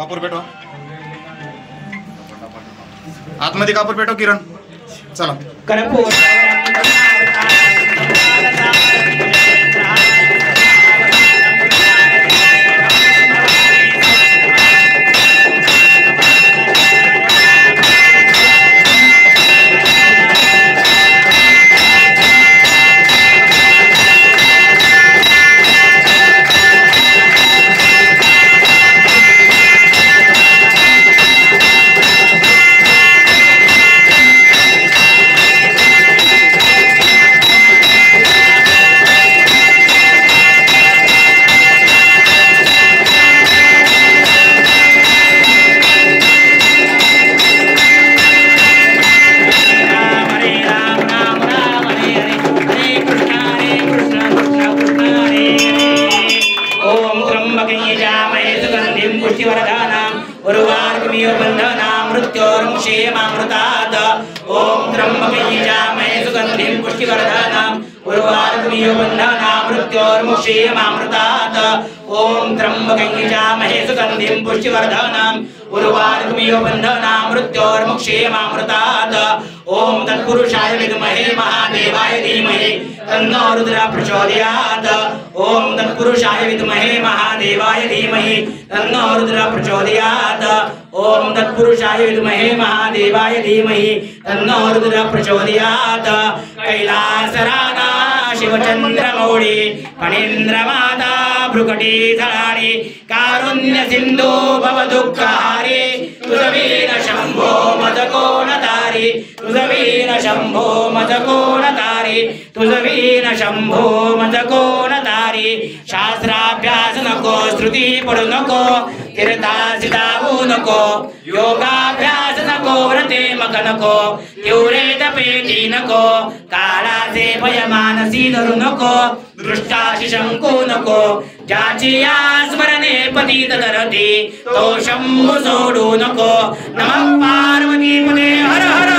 कापूर पेटवा, आतमध्ये कापूर पेटव किरण. चला ओम त्र्यंबकैजामहे सुगंधिं पुष्टिवर्धनम् उर्वारुकमिव बन्धनामृत्योर्मुक्षीयमामृतात्. ओम त्र्यंबकैजामहे सुगंधिं पुष्टिवर्धनम् उर्वारुकमिव बन्धनामृत्योर्मुक्षीयमामृतात्. ओम तत्पुरुषाय विद्महे महादेवाय धीमहि तन्नो रुद्रः प्रचोदयात्. ओम तत्पुरुषाय विद्महे महादेवाय धीमहि तन्नो रुद्रः प्रचोदयात्. ओम तत्पुरुषाय विद्महे महादेवाय धीमहि तन्नो रुद्रः प्रचोदयात्. कैलासरागा शिवचंद्रमौळी फणीन्द्रमाता भ्रुकटीधराणि कारुण्य सिंधु भवदुःखहारी तुझवीन शंभो मदकोणतारी तुझवीन शंभो मदकोणतारी तुझवीन शंभो मदकोणतारी. शास्त्राभ्यास नको श्रुती पडू नको तीर्थासिदावू नको योगाभ्यास नको व्रते मक नको तीव्रेत पेटी नको काळाचे भय मानसी धरू नको दृष्टाशी शंकू नको ज्याची या स्मरणे पतित धरती तो शंभू सोडू नको. नमः पार्वती पते हर हर.